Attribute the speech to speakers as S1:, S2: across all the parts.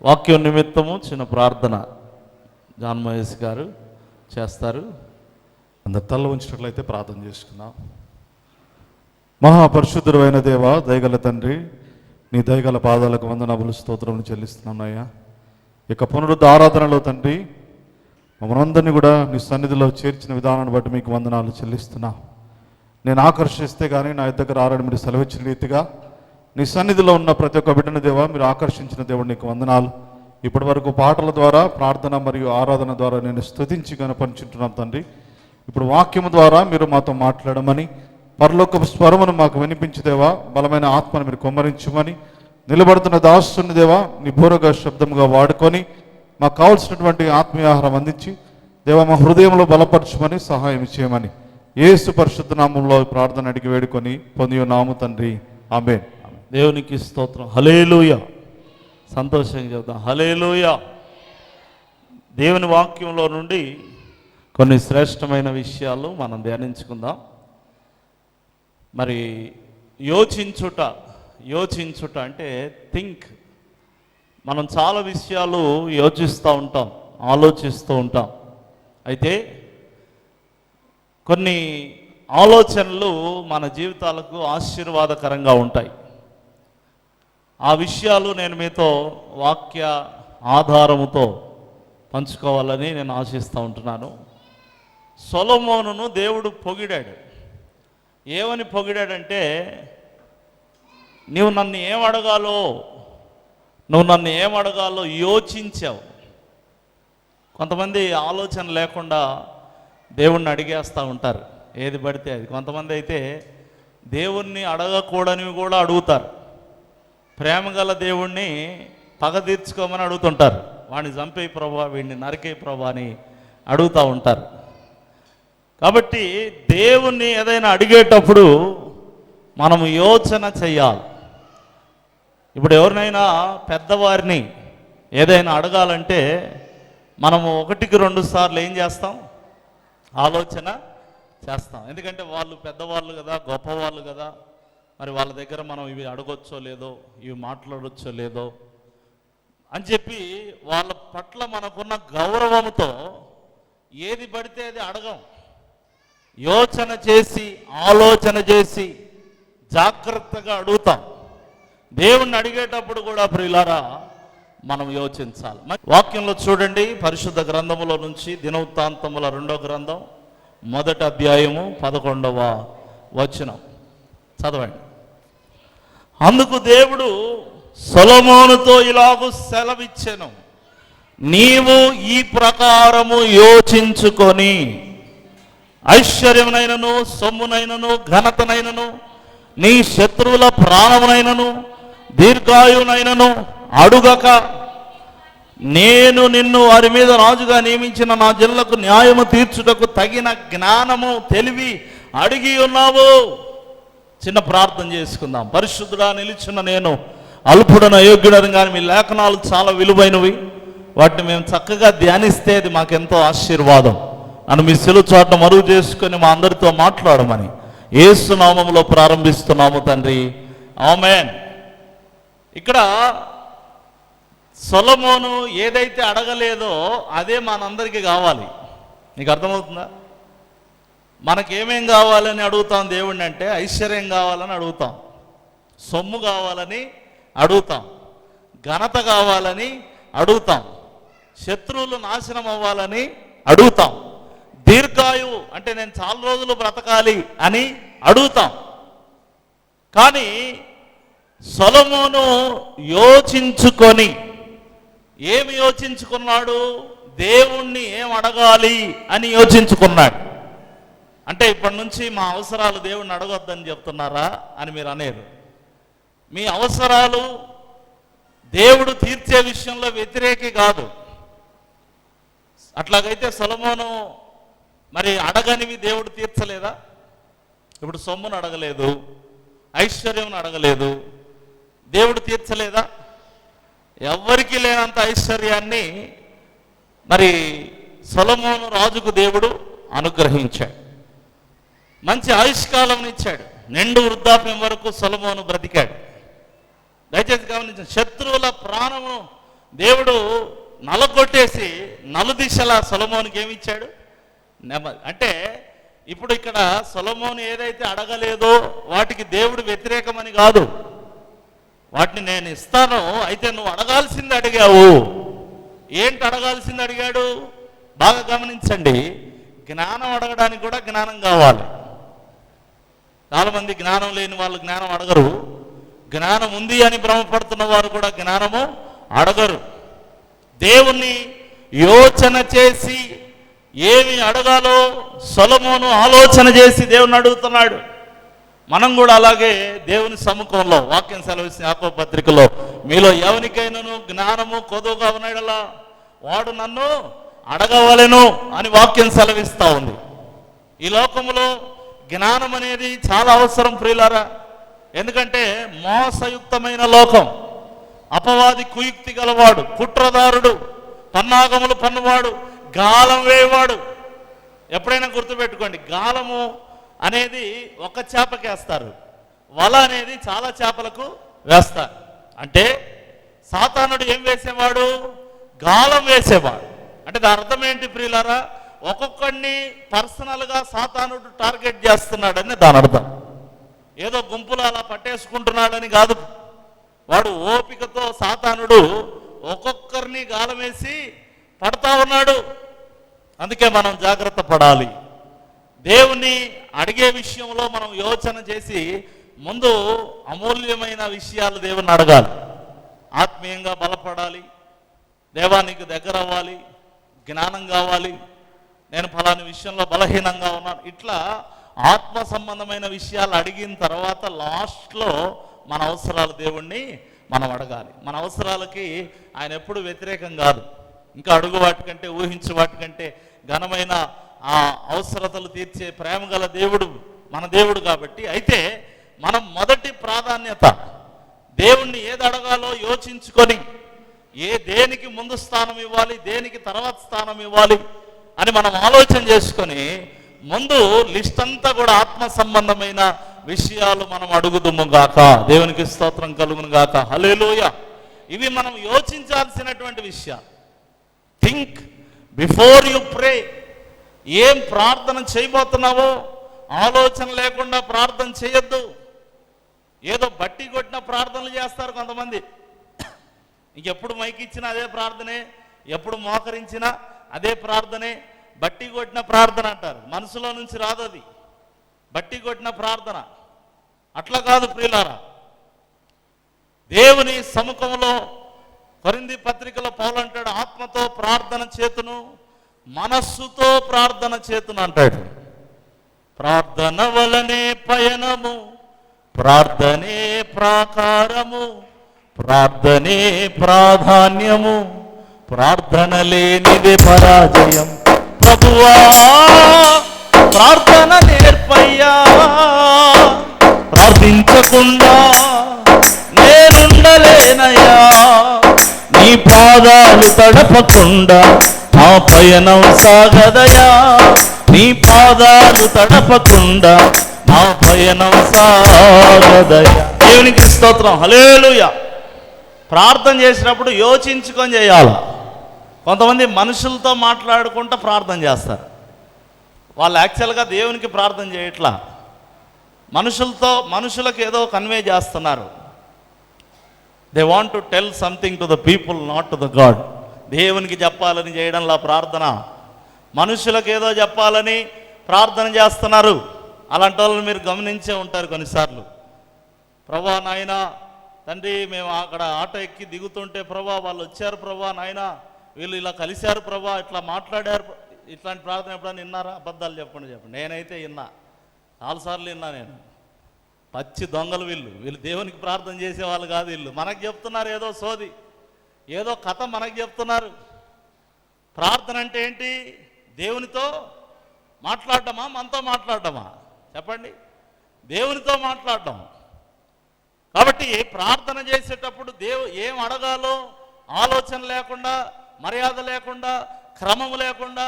S1: వాక్యం నిమిత్తము చిన్న ప్రార్థన జాన్ మహేష్ గారు చేస్తారు.
S2: అందరు తల్ల ఉంచినట్లయితే ప్రార్థన చేసుకుందాం. మహాపరిశుద్ధుడైన దేవ, దయగల తండ్రి, నీ దయగల పాదాలకు వందనములు స్తోత్రములు చెల్లిస్తున్నానయ్యా. ఇక పునరుద్ధ ఆరాధనలో తండ్రి మనందరినీ కూడా నీ సన్నిధిలో చేర్చిన విధానాన్ని బట్టి మీకు వందనాలు చెల్లిస్తున్నా. నేను ఆకర్షిస్తే కానీ నా దగ్గర ఆరని మీరు సెలవిచ్చిన రీతిగా నీ సన్నిధిలో ఉన్న ప్రతి ఒక్క బిడ్డని దేవా మీరు ఆకర్షించిన దేవుడు నీకు వందనాలు. ఇప్పటి వరకు పాటల ద్వారా, ప్రార్థన మరియు ఆరాధన ద్వారా నేను స్తుతించి కనపరుచుంటున్నాను తండ్రి. ఇప్పుడు వాక్యము ద్వారా మీరు మాతో మాట్లాడమని, పరలోకపు స్వరమును మాకు వినిపించుదేవా, బలమైన ఆత్మను మీరు కుమ్మరించమని, నిలబడుతున్న దాసుని దేవా నీ బూరగా శబ్దముగా వాడుకొని మాకు కావాల్సినటువంటి ఆత్మీయాహారం అందించి దేవా మా హృదయంలో బలపరచమని సహాయం చేయమని యేసు పరిశుద్ధ నామంలో ప్రార్థన అడిగి వేడుకొని పొందియున్నాము తండ్రి, ఆమేన్.
S1: దేవునికి స్తోత్రం. హల్లెలూయా. సంతోషంగా చెబుతాం హల్లెలూయా. దేవుని వాక్యంలో నుండి కొన్ని శ్రేష్టమైన విషయాలు మనం ధ్యానించుకుందాం. మరి యోచించుట అంటే థింక్. మనం చాలా విషయాలు యోచిస్తూ ఉంటాం, ఆలోచిస్తూ ఉంటాం. అయితే కొన్ని ఆలోచనలు మన జీవితాలకు ఆశీర్వాదకరంగా ఉంటాయి. ఆ విషయాలు నేను మీతో వాక్య ఆధారముతో పంచుకోవాలని నేను ఆశిస్తూ ఉంటున్నాను. సొలొమోనును దేవుడు పొగిడాడు. ఏమని పొగిడాడంటే, నువ్వు నన్ను ఏమడగాలో యోచించావు. కొంతమంది ఆలోచన లేకుండా దేవుణ్ణి అడిగేస్తూ ఉంటారు, ఏది పడితే అది. కొంతమంది అయితే దేవుణ్ణి అడగకూడనివి కూడా అడుగుతారు. ప్రేమగల దేవుణ్ణి పగ తీర్చుకోమని అడుగుతుంటారు. వాడిని చంపే ప్రభా, వీడిని నరికే ప్రభా అని అడుగుతూ ఉంటారు. కాబట్టి దేవుణ్ణి ఏదైనా అడిగేటప్పుడు మనము యోచన చెయ్యాలి. ఇప్పుడు ఎవరినైనా పెద్దవారిని ఏదైనా అడగాలంటే మనము 1-2 సార్లు ఏం చేస్తాం? ఆలోచన చేస్తాం. ఎందుకంటే వాళ్ళు పెద్దవాళ్ళు కదా, గొప్పవాళ్ళు కదా, మరి వాళ్ళ దగ్గర మనం ఇవి అడగొచ్చో లేదో, ఇవి మాట్లాడొచ్చో లేదో అని చెప్పి వాళ్ళ పట్ల మనకున్న గౌరవంతో ఏది పడితే అది అడగం. యోచన చేసి, ఆలోచన చేసి జాగ్రత్తగా అడుగుతాం. దేవుణ్ణి అడిగేటప్పుడు కూడా ప్రియులారా మనం యోచించాలి. వాక్యంలో చూడండి, పరిశుద్ధ గ్రంథములో నుంచి దినవృత్తాంతముల 2వ గ్రంథం 1వ అధ్యాయము 11వ వచనం చదవండి. అందుకు దేవుడు సొలొమోనుతో ఇలాగు సెలవిచ్చెను, నీవు ఈ ప్రకారము యోచించుకొని ఐశ్వర్యమునైనను, సొమ్మునైనను, ఘనతనైనను, నీ శత్రువుల ప్రాణమునైనను, దీర్ఘాయునైనను అడుగక, నేను నిన్ను వారి మీద రాజుగా నియమించిన నా జనులకు న్యాయము తీర్చుటకు తగిన జ్ఞానము, తెలివి అడిగి ఉన్నావు. చిన్న ప్రార్థన చేసుకుందాం. పరిశుద్ధుడా, నిలిచిన నేను అల్పుడన అయోగ్యుడని, కానీ మీ లేఖనాలు చాలా విలువైనవి. వాటిని మేము చక్కగా ధ్యానిస్తే అది మాకెంతో ఆశీర్వాదం. నన్ను మీ సెలవు చోట మరుగు చేసుకొని మా అందరితో మాట్లాడమని యేసు నామములో ప్రారంభిస్తున్నాము తండ్రి, ఆమేన్. ఇక్కడ సొలొమోను ఏదైతే అడగలేదో అదే మనందరికీ కావాలి. నీకు అర్థమవుతుందా? మనకేమేం కావాలని అడుగుతాం దేవుణ్ణి అంటే, ఐశ్వర్యం కావాలని అడుగుతాం, సొమ్ము కావాలని అడుగుతాం, ఘనత కావాలని అడుగుతాం, శత్రువులు నాశనం అవ్వాలని అడుగుతాం, దీర్ఘాయువు అంటే నేను చాలా రోజులు బ్రతకాలి అని అడుగుతాం. కానీ సొలొమోను యోచించుకొని, ఏమి యోచించుకున్నాడు? దేవుణ్ణి ఏం అడగాలి అని యోచించుకున్నాడు. అంటే ఇప్పటి నుంచి మా అవసరాలు దేవుణ్ణి అడగొద్దని చెప్తున్నారా అని మీరు అనేది. మీ అవసరాలు దేవుడు తీర్చే విషయంలో వ్యతిరేకి కాదు. అట్లాగైతే సొలొమోను మరి అడగనివి దేవుడు తీర్చలేదా? ఇప్పుడు సొమ్మును అడగలేదు, ఐశ్వర్యం అడగలేదు, దేవుడు తీర్చలేదా? ఎవ్వరికీ లేనంత ఐశ్వర్యాన్ని మరి సొలొమోను రాజుకు దేవుడు అనుగ్రహించాడు. మంచి ఆయుష్కాలం ఇచ్చాడు. నిండు వృద్ధాప్యం వరకు సొలొమోను బ్రతికాడు. దయచేసి గమనించండి. శత్రువుల ప్రాణము దేవుడు నలగొట్టేసి నలుదిశలా సొలొమోనుకి ఏమి ఇచ్చాడు? అంటే ఇప్పుడు ఇక్కడ సొలొమోను ఏదైతే అడగలేదో వాటికి దేవుడు వ్యతిరేకమని కాదు. వాటిని నేను ఇస్తాను, అయితే నువ్వు అడగాల్సింది అడిగావు. ఏంటి అడగాల్సింది అడిగాడు? బాగా గమనించండి. జ్ఞానం అడగడానికి కూడా జ్ఞానం కావాలి. చాలామంది జ్ఞానం లేని వాళ్ళు జ్ఞానం అడగరు. జ్ఞానం ఉంది అని భ్రమపడుతున్న వారు కూడా జ్ఞానము అడగరు. దేవుణ్ణి యోచన చేసి ఏమి అడగాలో సొలొమోను ఆలోచన చేసి దేవుని అడుగుతున్నాడు. మనం కూడా అలాగే దేవుని సముఖంలో వాక్యం సెలవిస్తున్న యాకోబు పత్రికలో మీలో ఎవరికైనాను జ్ఞానము కొదువుగా ఉన్నాడలా వాడు నన్ను అడగవలెను అని వాక్యం సెలవిస్తూ ఉంది. ఈ లోకంలో జ్ఞానం అనేది చాలా అవసరం ప్రియులారా. ఎందుకంటే మోసయుక్తమైన లోకం, అపవాది కుయుక్తి గలవాడు, కుట్రదారుడు, పన్నాగములు పన్నువాడు, గాలం వేయవాడు. ఎప్పుడైనా గుర్తుపెట్టుకోండి, గాలము అనేది ఒక చేపకి వేస్తారు, వల అనేది చాలా చేపలకు వేస్తారు. అంటే సాతానుడు ఏం వేసేవాడు? గాలం వేసేవాడు. అంటే దాని అర్థం ఏంటి ప్రియులారా? ఒక్కొక్కడిని పర్సనల్గా సాతానుడు టార్గెట్ చేస్తున్నాడని దాని అర్థం. ఏదో గుంపులు అలా పట్టేసుకుంటున్నాడని కాదు. వాడు ఓపికతో సాతానుడు ఒక్కొక్కరిని గాలం వేసి పడతా ఉన్నాడు. అందుకే మనం జాగ్రత్త పడాలి. దేవుణ్ణి అడిగే విషయంలో మనం యోచన చేసి ముందు అమూల్యమైన విషయాలు దేవుని అడగాలి. ఆత్మీయంగా బలపడాలి, దేవానికి దగ్గర అవ్వాలి, జ్ఞానం కావాలి, నేను ఫలాని విషయంలో బలహీనంగా ఉన్నాను. ఇట్లా ఆత్మ సంబంధమైన విషయాలు అడిగిన తర్వాత లాస్ట్లో మన అవసరాలు దేవుణ్ణి మనం అడగాలి. మన అవసరాలకి ఆయన ఎప్పుడు వ్యతిరేకం కాదు. ఇంకా అడుగు వాటికంటే, ఊహించు వాటికంటే ఘనమైన ఆ అవసరతలు తీర్చే ప్రేమ గల దేవుడు మన దేవుడు కాబట్టి. అయితే మనం మొదటి ప్రాధాన్యత దేవుణ్ణి ఏది అడగాలో యోచించుకొని దేనికి ముందు స్థానం ఇవ్వాలి, దేనికి తర్వాత స్థానం ఇవ్వాలి అని మనం ఆలోచన చేసుకొని ముందు లిస్ట్ అంతా కూడా ఆత్మ సంబంధమైన విషయాలు మనం అడుగుదుము గాక. దేవునికి స్తోత్రం కలుగును గాక. హల్లెలూయా. ఇవి మనం యోచించాల్సినటువంటి విషయాలు. Think before you pray. ఏం ప్రార్థన చేయబోతున్నావో ఆలోచన లేకుండా ప్రార్థన చేయొద్దు. ఏదో బట్టి కొట్టిన ప్రార్థనలు చేస్తారు కొంతమంది. ఇంకెప్పుడు మైకి ఇచ్చినా అదే ప్రార్థనే, ఎప్పుడు మోకరించినా అదే ప్రార్థనే. బట్టి కొట్టిన ప్రార్థన అంటారు. మనసులో నుంచి రాదు అది, బట్టి కొట్టిన ప్రార్థన. అట్లా కాదు ప్రియులారా. దేవుని సముఖంలో కొరింథీ పత్రికలో పౌలు అంటాడు, ఆత్మతో ప్రార్థన చేతును మనస్సుతో ప్రార్థన చేతును అంటాడు. ప్రార్థన వలనే పయనము, ప్రార్థనే ప్రాకారము, ప్రార్థనే ప్రాధాన్యము, ప్రార్థన లేనిదే పరాజయం. ప్రభువా ప్రార్థన నేర్పయ్యా, ప్రార్థించకుండా నేనుండలేనయ్యా, నీ పాదాలు తడపకుండా ఆ పయనం సాగదయా, నీ పాదాలు తడపకుండా ఆ పయనం సాగదయా. దేవునికి స్తోత్రం. హల్లెలూయా. ప్రార్థన చేసినప్పుడు యోచించుకొని చేయాలి. కొంతమంది మనుషులతో మాట్లాడుకుంటూ ప్రార్థన చేస్తారు. వాళ్ళు యాక్చువల్గా దేవునికి ప్రార్థన చేయట్లా, మనుషులకు ఏదో కన్వే చేస్తున్నారు. They want to tell something to the people, not to the God. దేవునికి చెప్పాలని చేయడంలో ప్రార్థన, మనుషులకు ఏదో చెప్పాలని ప్రార్థన చేస్తున్నారు. అలాంటి వాళ్ళని మీరు గమనించే ఉంటారు కొన్నిసార్లు. ప్రభా నాయనా తండ్రి, మేము అక్కడ ఆటో ఎక్కి దిగుతుంటే ప్రభా వాళ్ళు వచ్చారు, ప్రభా నాయనా వీళ్ళు ఇలా కలిశారు, ప్రభా ఇట్లా మాట్లాడారు. ఇట్లాంటి ప్రార్థన ఎప్పుడైనా విన్నారా? అబద్ధాలు చెప్పండి. నేనైతే విన్నా, చాలాసార్లు విన్నా నేను. పచ్చి దొంగలు వీళ్ళు దేవునికి ప్రార్థన చేసేవాళ్ళు కాదు. వీళ్ళు మనకు చెప్తున్నారు ఏదో సోది, ఏదో కథ మనకు చెప్తున్నారు. ప్రార్థన అంటే ఏంటి? దేవునితో మాట్లాడటమా, మనతో మాట్లాడటమా? చెప్పండి. దేవునితో మాట్లాడటం. కాబట్టి ప్రార్థన చేసేటప్పుడు ఏం అడగాలో ఆలోచన లేకుండా, మర్యాద లేకుండా, క్రమము లేకుండా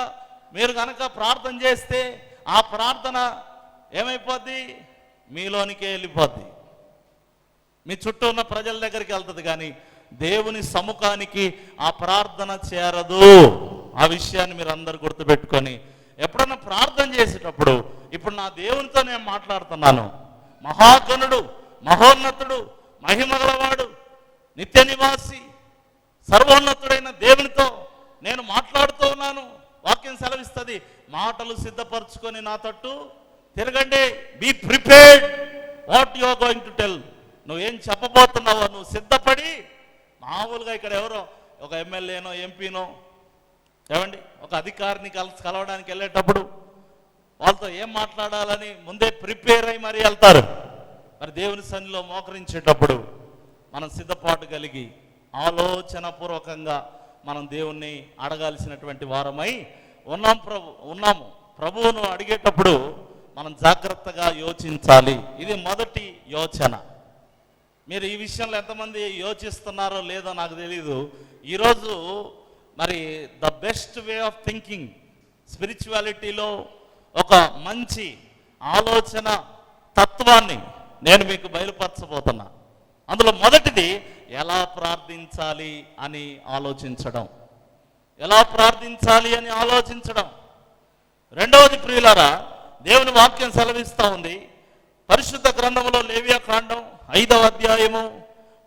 S1: మీరు కనుక ప్రార్థన చేస్తే ఆ ప్రార్థన ఏమైపోద్ది? మీలోనికే వెళ్ళిపోద్ది, మీ చుట్టూ ఉన్న ప్రజల దగ్గరికి వెళ్తుంది, కానీ దేవుని సముఖానికి ఆ ప్రార్థన చేరదు. ఆ విషయాన్ని మీరు అందరు గుర్తుపెట్టుకొని ఎప్పుడన్నా ప్రార్థన చేసేటప్పుడు, ఇప్పుడు నా దేవునితో నేను మాట్లాడుతున్నాను, మహాగణుడు, మహోన్నతుడు, మహిమగలవాడు, నిత్య నివాసి, సర్వోన్నతుడైన దేవునితో నేను మాట్లాడుతూ ఉన్నాను. వాక్యం సెలవిస్తుంది, మాటలు సిద్ధపరచుకొని నా తట్టు తిరగండి. Be prepared what you are going to tell. నువ్వేం చెప్పబోతున్నావో నువ్వు సిద్ధపడి. మామూలుగా ఇక్కడ ఎవరో ఒక ఎమ్మెల్యేనో ఎంపీనో ఏమండి ఒక అధికారిని కలవడానికి వెళ్ళేటప్పుడు వాళ్ళతో ఏం మాట్లాడాలని ముందే ప్రిపేర్ అయి మరీ వెళ్తారు. మరి దేవుని సన్నిధిలో మోకరించేటప్పుడు మనం సిద్ధపాటు కలిగి ఆలోచనపూర్వకంగా మనం దేవుణ్ణి అడగాల్సినటువంటి వారమై ఉన్నాము. ప్రభువును అడిగేటప్పుడు మనం జాగ్రత్తగా యోచించాలి. ఇది మొదటి యోచన. మీరు ఈ విషయంలో ఎంతమంది యోచిస్తున్నారో లేదో నాకు తెలీదు. ఈరోజు మరి the best way of thinking స్పిరిచువాలిటీలో ఒక మంచి ఆలోచన తత్వాన్ని నేను మీకు బయలుపరచబోతున్నా. అందులో మొదటిది ఎలా ప్రార్థించాలి అని ఆలోచించడం. ఎలా ప్రార్థించాలి అని ఆలోచించడం. రెండవది ప్రియులారా, దేవుని వాక్యం సెలవిస్తూ ఉంది. పరిశుద్ధ గ్రంథంలో లేవియా కాండం 5వ అధ్యాయము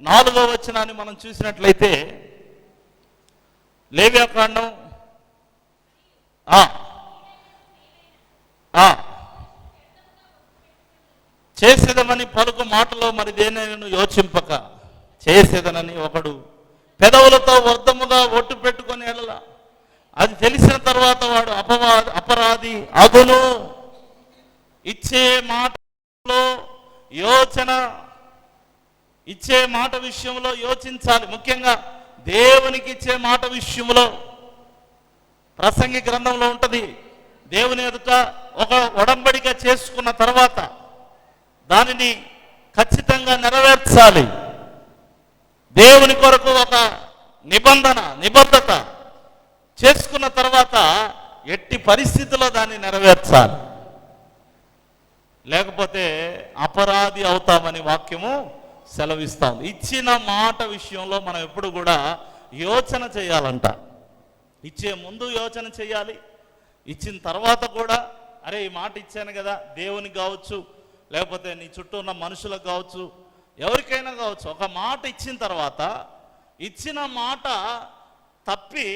S1: 4వ వచనాన్ని మనం చూసినట్లయితే, లేవియా కాండం చేసేదమని పలుకు మాటలో మరి దేనిని యోచింపక చేసేదనని ఒకడు పెదవులతో వర్ధముగా ఒట్టు పెట్టుకొని ఎడల అది తెలిసిన తర్వాత వాడు అపరాధి అగును. ఇచ్చే మాటలో యోచన, ఇచ్చే మాట విషయంలో యోచించాలి. ముఖ్యంగా దేవునికి ఇచ్చే మాట విషయంలో ప్రసంగి గ్రంథంలో ఉంటుంది. దేవుని ఎదుట ఒక ఒడంబడిక చేసుకున్న తర్వాత దానిని ఖచ్చితంగా నెరవేర్చాలి. దేవుని కొరకు ఒక నిబద్ధత చేసుకున్న తర్వాత ఎట్టి పరిస్థితుల్లో దాన్ని నెరవేర్చాలి. లేకపోతే అపరాధి అవుతామని వాక్యము సెలవిస్తాం. ఇచ్చిన మాట విషయంలో మనం ఎప్పుడు కూడా యోచన చేయాలంట. ఇచ్చే ముందు యోచన చేయాలి, ఇచ్చిన తర్వాత కూడా అరే ఈ మాట ఇచ్చాను కదా, దేవునికి కావచ్చు లేకపోతే నీ చుట్టూ ఉన్న మనుషులకు కావచ్చు, ఎవరికైనా కావచ్చు, ఒక మాట ఇచ్చిన తర్వాత ఇచ్చిన మాట తప్పి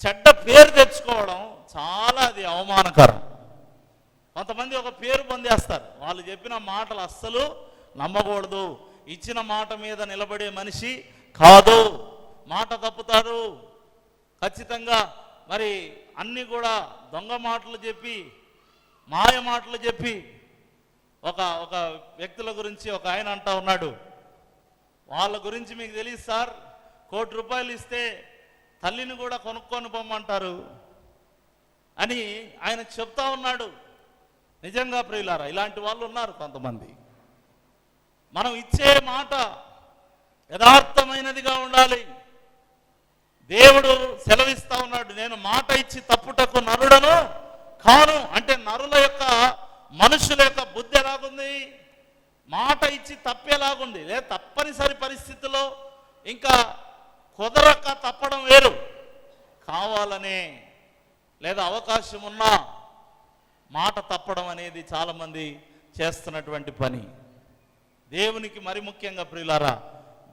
S1: చెడ్డ పేరు తెచ్చుకోవడం చాలా అది అవమానకరం. కొంతమంది ఒక పేరు పొందేస్తారు. వాళ్ళు చెప్పిన మాటలు అస్సలు నమ్మకూడదు. ఇచ్చిన మాట మీద నిలబడే మనిషి కాదు, మాట తప్పుతాడు. ఖచ్చితంగా మరి అన్నీ కూడా దొంగ మాటలు చెప్పి, మాయ మాటలు చెప్పి, ఒక వ్యక్తుల గురించి ఒక ఆయన అంటా ఉన్నాడు, వాళ్ళ గురించి మీకు తెలియదు సార్, ₹1,00,00,000 ఇస్తే తల్లిని కూడా కొనుక్కొని పొమ్మంటారు అని ఆయన చెప్తా ఉన్నాడు. నిజంగా ప్రియులారా, ఇలాంటి వాళ్ళు ఉన్నారు కొంతమంది. మనం ఇచ్చే మాట యథార్థమైనదిగా ఉండాలి. దేవుడు సెలవిస్తా ఉన్నాడు, నేను మాట ఇచ్చి తప్పుటకు నరుడను కాను. అంటే నరుల యొక్క, మనుషుల యొక్క బుద్ధి ఎలాగుంది, మాట ఇచ్చి తప్పేలాగుంది. లేదా తప్పనిసరి పరిస్థితిలో ఇంకా కుదరక తప్పడం వేరు, కావాలనే లేదా అవకాశం ఉన్నా మాట తప్పడం అనేది చాలామంది చేస్తున్నటువంటి పని. దేవునికి మరి ముఖ్యంగా ప్రియులారా,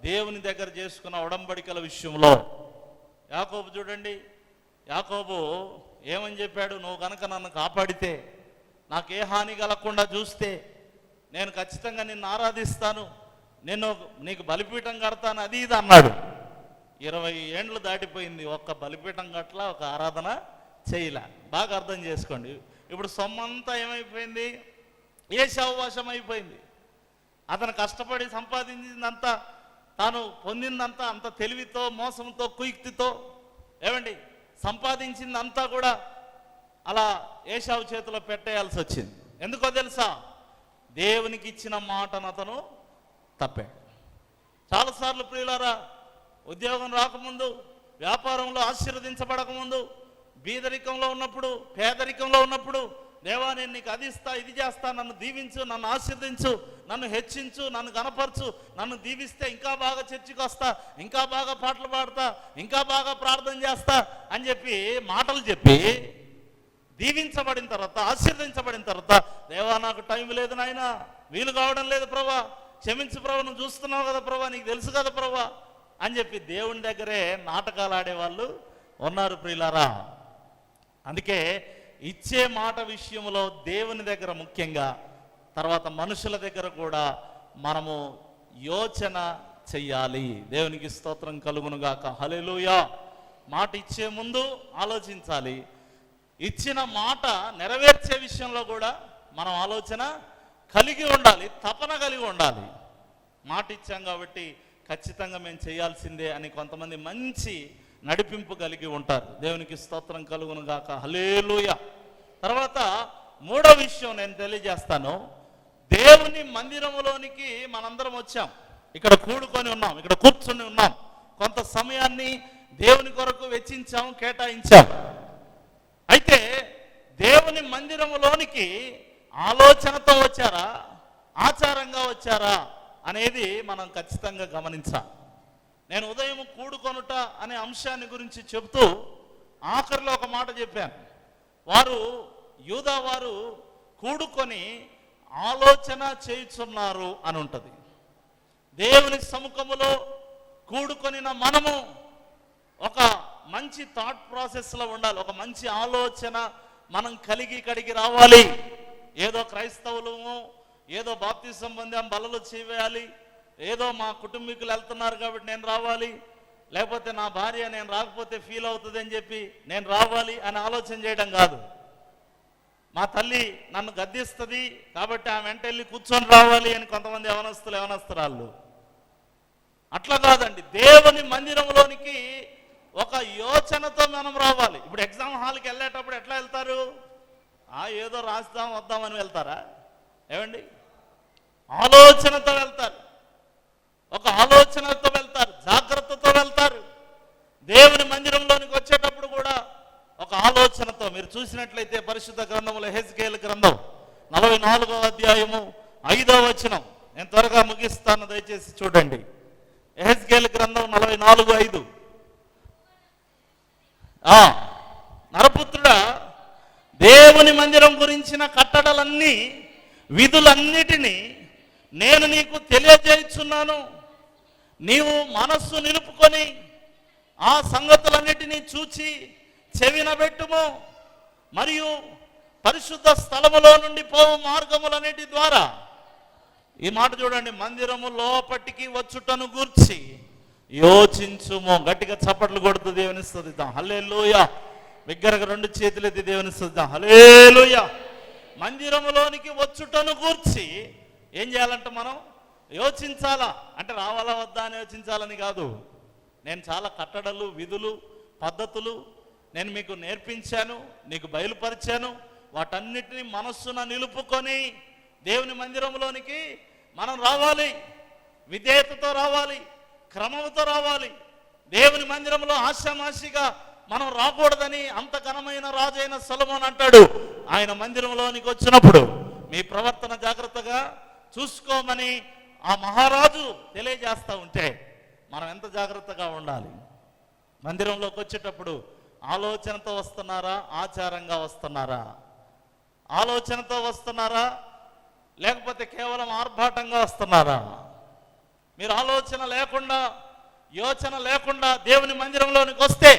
S1: దేవుని దగ్గర చేసుకున్న ఒడంబడికల విషయంలో యాకోబు చూడండి, యాకోబు ఏమని చెప్పాడు, నువ్వు కనుక నన్ను కాపాడితే, నాకే హాని కలగకుండా చూస్తే నేను ఖచ్చితంగా నిన్ను ఆరాధిస్తాను, నీకు బలిపీఠం కడతాను, అది ఇది అన్నాడు. 20 ఏండ్లు దాటిపోయింది, ఒక్క బలిపీఠం గట్ల ఒక ఆరాధన చేయలే. బాగా అర్థం చేసుకోండి. ఇప్పుడు సొమ్మంతా ఏమైపోయింది, ఏశావు వశం అయిపోయింది. అతను కష్టపడి సంపాదించిందంతా, తాను పొందిందంతా అంత తెలివితో, మోసంతో, కుయుక్తితో ఏమండి సంపాదించిందంతా కూడా అలా ఏశావు చేతిలో పెట్టేయాల్సి వచ్చింది. ఎందుకో తెలుసా, దేవునికి ఇచ్చిన మాటను అతను తప్పాడు. చాలాసార్లు ప్రియులారా, ఉద్యోగం రాకముందు, వ్యాపారంలో ఆశీర్వదించబడకముందు, బీదరికంలో ఉన్నప్పుడు, పేదరికంలో ఉన్నప్పుడు దేవా నేను నీకు అది ఇస్తా, ఇది చేస్తా, నన్ను దీవించు, నన్ను ఆశీర్వదించు, నన్ను హెచ్చించు, నన్ను గనపరచు, నన్ను దీవిస్తే ఇంకా బాగా చర్చికి వస్తా, ఇంకా బాగా పాటలు పాడతా, ఇంకా బాగా ప్రార్థన చేస్తా అని చెప్పి మాటలు చెప్పి దీవించబడిన తర్వాత, ఆశీర్వదించబడిన తర్వాత, దేవా నాకు టైం లేదు నాయనా, వీలు కావడం లేదు ప్రభా, క్షమించు ప్రభా, నువ్వు చూస్తున్నావు కదా ప్రభా, నీకు తెలుసు కదా ప్రభా అని చెప్పి దేవుని దగ్గరే నాటకాలు ఆడేవాళ్ళు ఉన్నారు ప్రియులారా. అందుకే ఇచ్చే మాట విషయంలో దేవుని దగ్గర ముఖ్యంగా, తర్వాత మనుషుల దగ్గర కూడా మనము యోచన చెయ్యాలి. దేవునికి స్తోత్రం కలుగునుగాక. హల్లెలూయా. మాట ఇచ్చే ముందు ఆలోచించాలి. ఇచ్చిన మాట నెరవేర్చే విషయంలో కూడా మనం ఆలోచన కలిగి ఉండాలి, తపన కలిగి ఉండాలి. మాట ఇచ్చాం కాబట్టి ఖచ్చితంగా మేము చేయాల్సిందే అని కొంతమంది మంచి నడిపింపు కలిగి ఉంటారు. దేవునికి స్తోత్రం కలుగును గాక. హల్లెలూయా. తర్వాత మూడో విషయం నేను తెలియజేస్తాను. దేవుని మందిరములోనికి మనందరం వచ్చాం, ఇక్కడ కూడుకొని ఉన్నాం, ఇక్కడ కూర్చొని ఉన్నాం, కొంత సమయాన్ని దేవుని కొరకు వెచ్చించాం, కేటాయించాం. అయితే దేవుని మందిరములోనికి ఆలోచనతో వచ్చారా, ఆచారంగా వచ్చారా అనేది మనం ఖచ్చితంగా గమనించాలి. నేను ఉదయం కూడుకొనుట అనే అంశాన్ని గురించి చెబుతూ ఆఖరిలో ఒక మాట చెప్పాను. యూదా వారు కూడుకొని ఆలోచన చేయుచున్నారు అని ఉంటుంది. దేవుని సముఖములో కూడుకొనిన మనము ఒక మంచి థాట్ ప్రాసెస్లో ఉండాలి, ఒక మంచి ఆలోచన మనం కలిగి రావాలి. ఏదో క్రైస్తవులము, ఏదో బాప్తిసం పొందాం బలలో చేయాలి, ఏదో మా కుటుంబీకులు వెళ్తున్నారు కాబట్టి నేను రావాలి, లేకపోతే నా భార్య నేను రాకపోతే ఫీల్ అవుతుంది అని చెప్పి నేను రావాలి అని ఆలోచన చేయడం కాదు. మా తల్లి నన్ను గద్దిస్తుంది కాబట్టి ఆమె వెంట వెళ్ళి కూర్చొని రావాలి అని కొంతమంది యవనస్తురాళ్ళు. అట్లా కాదండి. దేవుని మందిరంలోనికి ఒక యోచనతో మనం రావాలి. ఇప్పుడు ఎగ్జామ్ హాల్కి వెళ్ళేటప్పుడు ఎట్లా వెళ్తారు? ఏదో రాస్తాం వద్దామని వెళ్తారా? ఏమండి, ఆలోచనతో వెళ్తారు, ఒక ఆలోచనతో వెళ్తారు, జాగ్రత్తతో వెళ్తారు. దేవుని మందిరంలోనికి వచ్చేటప్పుడు కూడా ఒక ఆలోచనతో. మీరు చూసినట్లయితే పరిశుద్ధ గ్రంథంలో హెజ్కేలు గ్రంథం 44వ అధ్యాయము 5వ వచనం, నేను త్వరగా ముగిస్తాను, దయచేసి చూడండి. హెజ్కేలు గ్రంథం 44:5. నరపుత్రుడా, దేవుని మందిరం గురించిన కట్టడలన్నీ, విధులన్నిటినీ నేను నీకు తెలియజేయుచున్నాను. నీవు మనస్సు నిలుపుకొని ఆ సంగతులన్నిటినీ చూచి చెవినబెట్టుము. మరియు పరిశుద్ధ స్థలములో నుండి పోవు మార్గములన్నిటి ద్వారా, ఈ మాట చూడండి, మందిరము లోపటికి వచ్చుటను గూర్చి యోచించుము. గట్టిగా చప్పట్లు కొడుతూ దేవుని స్తుతిద్దాం. హల్లెలూయా. బిగ్గరగా 2 చేతులెత్తి దేవుని స్తుతిద్దాం. హల్లెలూయా. మందిరములోనికి వచ్చుటను గూర్చి ఏం చేయాలంట? మనం యోచించాలా. అంటే రావాలా వద్దా అని యోచించాలని కాదు. నేను చాలా కట్టడలు, విధులు, పద్ధతులు నేను మీకు నేర్పించాను, నీకు బయలుపరిచాను. వాటన్నిటిని మనస్సున నిలుపుకొని దేవుని మందిరంలోనికి మనం రావాలి, విధేయతతో రావాలి, క్రమంతో రావాలి. దేవుని మందిరంలో ఆశామాషిగా మనం రాకూడదని అంత ఘనమైన రాజైన సొలొమోను అంటాడు. ఆయన మందిరంలోనికి వచ్చినప్పుడు మీ ప్రవర్తన జాగ్రత్తగా చూసుకోమని ఆ మహారాజు తెలియజేస్తూ ఉంటే మనం ఎంత జాగ్రత్తగా ఉండాలి. మందిరంలోకి వచ్చేటప్పుడు ఆలోచనతో వస్తున్నారా, ఆచారంగా వస్తున్నారా? ఆలోచనతో వస్తున్నారా, లేకపోతే కేవలం ఆర్భాటంగా వస్తున్నారా? మీరు ఆలోచన లేకుండా, యోచన లేకుండా దేవుని మందిరంలోనికి వస్తే,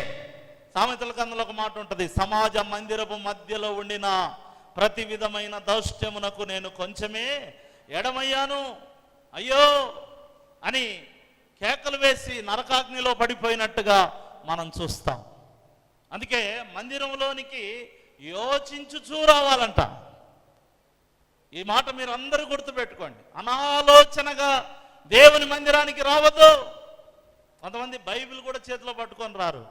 S1: సామెతల గ్రంథంలో ఒక మాట ఉంటుంది, సమాజ మందిరపు మధ్యలో ఉండిన ప్రతి విధమైన దౌష్ట్యమునకు నేను కొంచెమే ఎడమయ్యాను, అయ్యో అని కేకలు వేసి నరకాగ్నిలో పడిపోయినట్టుగా మనం చూస్తాం. అందుకే మందిరంలోనికి యోచించుచూ రావాలంట. ఈ మాట మీరు అందరూ గుర్తుపెట్టుకోండి. అనాలోచనగా దేవుని మందిరానికి రావద్దు. కొంతమంది బైబిల్ కూడా చేతిలో పట్టుకొని రారు.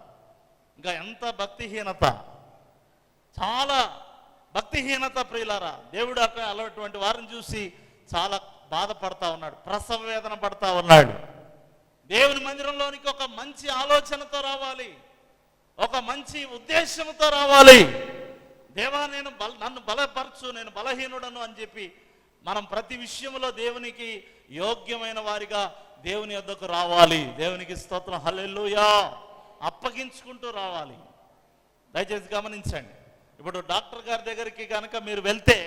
S1: ఇంకా ఎంత భక్తిహీనత, చాలా భక్తిహీనత ప్రియులారా. దేవుడు అలాంటి వారిని చూసి చాలా బాధపడతా ఉన్నాడు, ప్రసవ వేదన పడతా ఉన్నాడు. దేవుని మందిరంలోనికి ఒక మంచి ఆలోచనతో రావాలి, ఒక మంచి ఉద్దేశంతో రావాలి. దేవా దేవా నన్ను బలపరచు, నేను బలహీనుడను అని చెప్పి మనం ప్రతి విషయంలో దేవునికి యోగ్యమైన వారిగా దేవుని యొద్దకు రావాలి. దేవునికి స్తోత్రం, హల్లెలూయా. అప్పగించుకుంటూ రావాలి. దయచేసి గమనించండి. ఇప్పుడు డాక్టర్ గారి దగ్గరికి కనుక మీరు వెళ్తే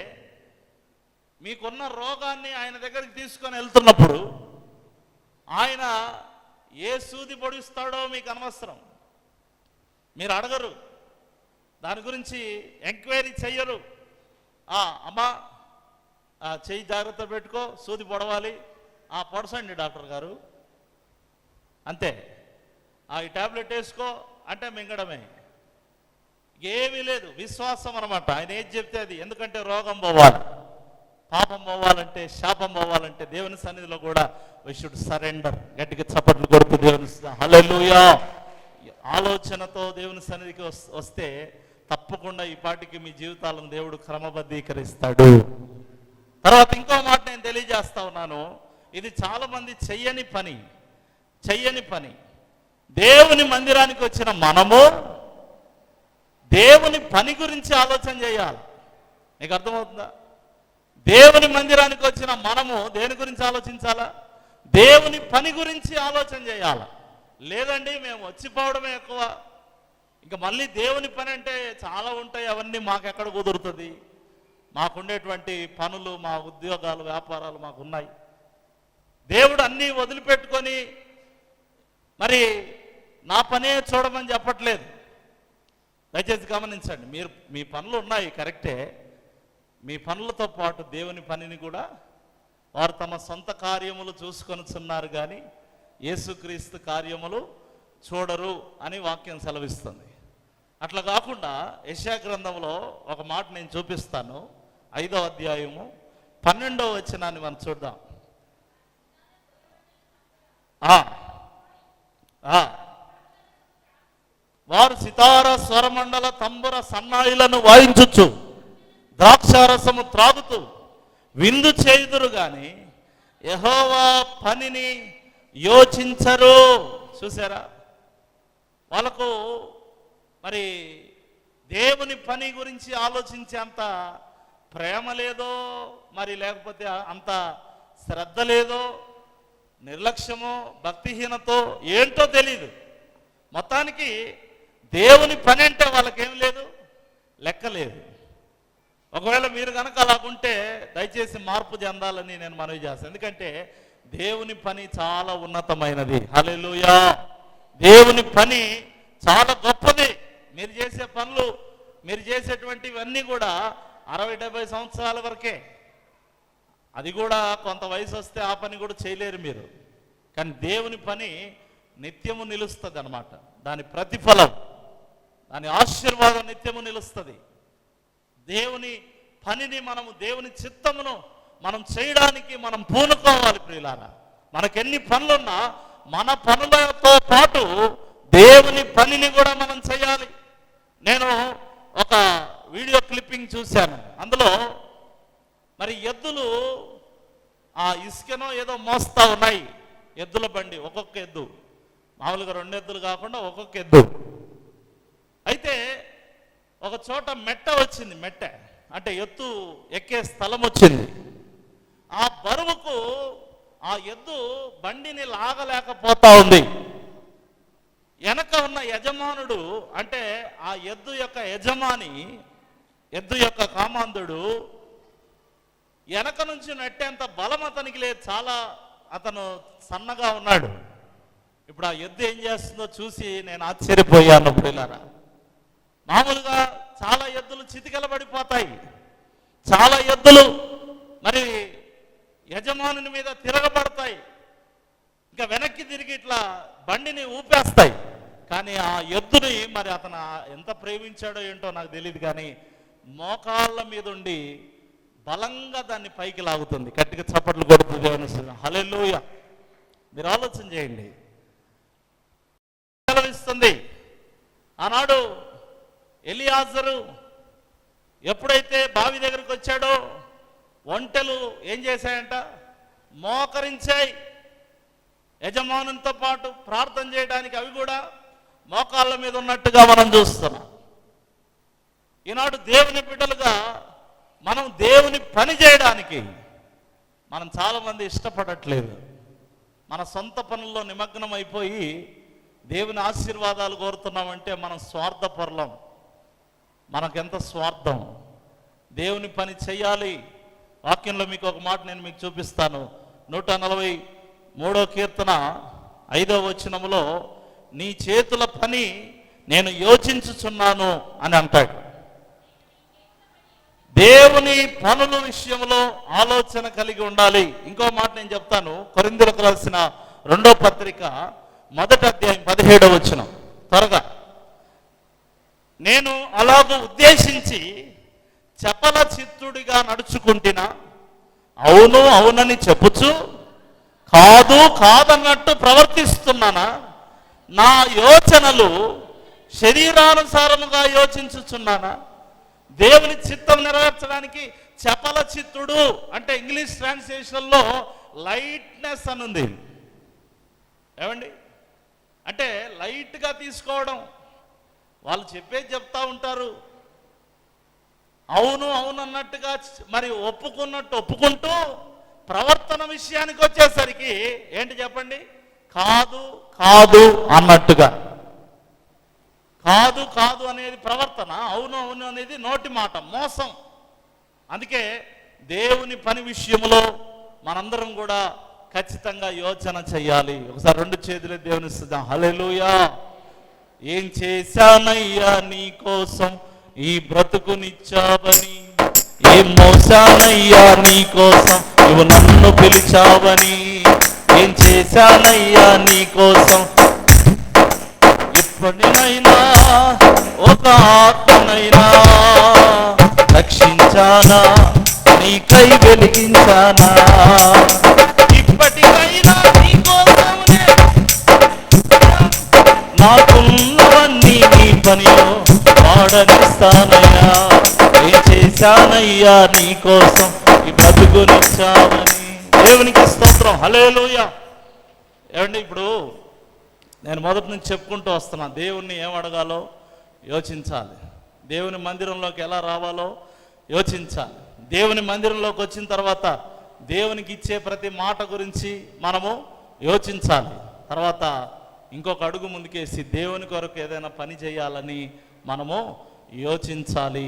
S1: మీకున్న రోగాన్ని ఆయన దగ్గరికి తీసుకొని వెళ్తున్నప్పుడు ఆయన ఏ సూది పొడిస్తాడో మీకు అనవసరం, మీరు అడగరు, దాని గురించి ఎంక్వైరీ చెయ్యరు. అమ్మా చెయ్యి జాగ్రత్త పెట్టుకో, సూది పొడవాలి, పొడసండి డాక్టర్ గారు, అంతే. ఈ ట్యాబ్లెట్ వేసుకో అంటే మింగడమే, ఏమీ లేదు. విశ్వాసం అనమాట. ఆయన ఏది చెప్తే అది. ఎందుకంటే రోగం పోవాలి, పాపం పోవాలంటే, శాపం పోవాలంటే దేవుని సన్నిధిలో కూడా వి షుడ్ సరెండర్. గట్టిగా చప్పట్లు కొడుతూ దేవుని హల్లెలూయా ఆలోచనతో దేవుని సన్నిధికి వస్తే తప్పకుండా ఈ పాటికి మీ జీవితాలను దేవుడు క్రమబద్ధీకరిస్తాడు. తర్వాత ఇంకో మాట నేను తెలియజేస్తా ఉన్నాను. ఇది చాలా మంది చెయ్యని పని. దేవుని మందిరానికి వచ్చిన మనము దేవుని పని గురించి ఆలోచన చేయాలి. నీకు అర్థమవుతుందా? దేవుని మందిరానికి వచ్చిన మనము దేని గురించి ఆలోచించాలా? దేవుని పని గురించి ఆలోచన చేయాలి. లేదండి మేము వచ్చిపోవడమే ఎక్కువ, ఇంకా మళ్ళీ దేవుని పని అంటే చాలా ఉంటాయి, అవన్నీ మాకెక్కడ కుదురుతుంది, మాకుండేటువంటి పనులు, మా ఉద్యోగాలు, వ్యాపారాలు మాకున్నాయి. దేవుడు అన్నీ వదిలిపెట్టుకొని మరి నా పనే చూడమని చెప్పట్లేదు. దయచేసి గమనించండి. మీ పనులు ఉన్నాయి కరెక్టే, మీ పనులతో పాటు దేవుని పనిని కూడా వారు తమ సొంత కార్యములు చూసుకొనిచున్నారు, కానీ యేసుక్రీస్తు కార్యములు చూడరు అని వాక్యం సెలవిస్తుంది. అట్లా కాకుండా యెషయా గ్రంథంలో ఒక మాట నేను చూపిస్తాను. 5వ అధ్యాయము 12వ వచనాన్ని మనం చూద్దాం. వారు సితార, స్వరమండల, తంబుర, సన్నాయిలను వాయించుచు ద్రాక్షారసము త్రాగుతూ విందు చేయుదురు గాని యెహోవా పనిని యోచించరు. చూసారా? వాళ్ళకు మరి దేవుని పని గురించి ఆలోచించే అంత ప్రేమ లేదో, మరి లేకపోతే అంత శ్రద్ధ లేదో, నిర్లక్ష్యమో, భక్తిహీనతో ఏంటో తెలీదు. మొత్తానికి దేవుని పని అంటే వాళ్ళకేం లేదు, లెక్క లేదు. ఒకవేళ మీరు కనుక అలాగుంటే దయచేసి మార్పు చెందాలని నేను మనవి చేస్తాను. ఎందుకంటే దేవుని పని చాలా ఉన్నతమైనది. హల్లెలూయా. దేవుని పని చాలా గొప్పది. మీరు చేసే పనులు, మీరు చేసేటువంటివన్నీ కూడా 60-70 సంవత్సరాల వరకే. అది కూడా కొంత వయసు వస్తే ఆ పని కూడా చేయలేరు మీరు. కానీ దేవుని పని నిత్యము నిలుస్తుంది అన్నమాట. దాని ప్రతిఫలం, దాని ఆశీర్వాదం నిత్యము నిలుస్తుంది. దేవుని పనిని మనము, దేవుని చిత్తమును మనం చేయడానికి మనం పూనుకోవాలి ప్రియులారా. మనకెన్ని పనులున్నా మన పనులతో పాటు దేవుని పనిని కూడా మనం చేయాలి. నేను ఒక వీడియో క్లిప్పింగ్ చూశాను. అందులో మరి ఎద్దులు ఇసుకనో ఏదో మోస్తా ఉన్నాయి. ఎద్దుల బండి, ఒక్కొక్క ఎద్దు, మామూలుగా 2 ఎద్దులు కాకుండా ఒక్కొక్క ఎద్దు. అయితే ఒక చోట మెట్ట వచ్చింది. మెట్ట అంటే ఎత్తు ఎక్కే స్థలం వచ్చింది. ఆ బరువుకు ఆ ఎద్దు బండిని లాగలేకపోతా ఉంది. వెనక ఉన్న యజమానుడు, అంటే ఆ ఎద్దు యొక్క యజమాని, ఎద్దు యొక్క కామాంధుడు వెనక నుంచి నెట్టేంత బలం అతనికి లేదు. చాలా అతను సన్నగా ఉన్నాడు. ఇప్పుడు ఆ ఎద్దు ఏం చేస్తుందో చూసి నేను ఆశ్చర్యపోయాను ప్రియులారా. మామూలుగా చాలా ఎద్దులు చితికెలబడిపోతాయి, చాలా ఎద్దులు మరి యజమానుని మీద తిరగబడతాయి, ఇంకా వెనక్కి తిరిగి ఇట్లా బండిని ఊపేస్తాయి. కానీ ఆ ఎద్దుని మరి అతను ఎంత ప్రేమించాడో ఏంటో నాకు తెలియదు, కానీ మోకాళ్ళ మీద ఉండి బలంగా దాన్ని పైకి లాగుతుంది. గట్టిగా చప్పట్లు కొడుతుంది. హల్లెలూయా. మీరు ఆలోచన చేయండి. సెలవిస్తుంది. ఆనాడు ఎలియాజరు ఎప్పుడైతే బావి దగ్గరికి వచ్చాడో ఒంటెలు ఏం చేశాయంట? మోకరించాయి. యజమానునితో పాటు ప్రార్థన చేయడానికి అవి కూడా మోకాళ్ళ మీద ఉన్నట్టుగా మనం చూస్తున్నాం. ఈనాడు దేవుని బిడ్డలుగా మనం దేవుని పని చేయడానికి మనం చాలామంది ఇష్టపడట్లేదు. మన సొంత పనుల్లో నిమగ్నం అయిపోయి దేవుని ఆశీర్వాదాలు కోరుతున్నామంటే మనం స్వార్థపరులం. మనకెంత స్వార్థం. దేవుని పని చేయాలి. వాక్యంలో మీకు ఒక మాట నేను మీకు చూపిస్తాను. 143వ కీర్తన 5వ వచనములో నీ చేతుల పని నేను యోచించుచున్నాను అని అంటాడు. దేవుని పనుల విషయంలో ఆలోచన కలిగి ఉండాలి. ఇంకో మాట నేను చెప్తాను. కొరింథీయులకు రాసిన 2వ పత్రిక 1వ అధ్యాయం 17వ వచనం త్వరగా. నేను అలాగూ ఉద్దేశించి చపల చిత్తుడిగా నడుచుకుంటున్నా, అవును అవునని చెప్పుచు కాదు కాదన్నట్టు ప్రవర్తిస్తున్నానా? నా యోచనలు శరీరానుసారముగా యోచించుచున్నానా? దేవుని చిత్తం నెరవేర్చడానికి చపల చిత్తుడు అంటే ఇంగ్లీష్ ట్రాన్స్లేషన్లో లైట్నెస్ అని ఉంది. ఏమండి అంటే లైట్గా తీసుకోవడం. వాళ్ళు చెప్పేది చెప్తా ఉంటారు, అవును అవును అన్నట్టుగా మరి ఒప్పుకున్నట్టు ఒప్పుకుంటూ ప్రవర్తన విషయానికి వచ్చేసరికి ఏంటి చెప్పండి? కాదు కాదు అన్నట్టుగా. కాదు కాదు అనేది ప్రవర్తన, అవును అవును అనేది నోటి మాట, మోసం. అందుకే దేవుని పని విషయంలో మనందరం కూడా ఖచ్చితంగా యోచన చెయ్యాలి. ఒకసారి 2 చేతులు దేవుని స్తుతిద్దాం. హల్లెలూయా. ఏం చేశానయ్యా నీ కోసం ఈ బ్రతుకునిచ్చావని, ఏం మోసానయ్యా నీ కోసం నువ్వు నన్ను పిలిచావని, ఏం చేశానయ్యా నీ కోసం ఇప్పటినైనా ఒక ఆత్మనైనా రక్షించానా, నీకై వెలిగించానా, ఇప్పటికైనా నీకోసమే నాకున్నవన్నీ నీ పనిలో వాడనిస్తానయ్యా, ఏం చేశానయ్యా నీ కోసం ఈ బ్రతుకునిచ్చావని. దేవునికి స్తోత్రం. హల్లెలూయా. ఏమండి ఇప్పుడు నేను మొదటి నుంచి చెప్పుకుంటూ వస్తున్నా, దేవుణ్ణి ఏం అడగాలో యోచించాలి, దేవుని మందిరంలోకి ఎలా రావాలో యోచించాలి, దేవుని మందిరంలోకి వచ్చిన తర్వాత దేవునికి ఇచ్చే ప్రతి మాట గురించి మనము యోచించాలి. తర్వాత ఇంకొక అడుగు ముందుకేసి దేవుని కొరకు ఏదైనా పని చేయాలని మనము యోచించాలి.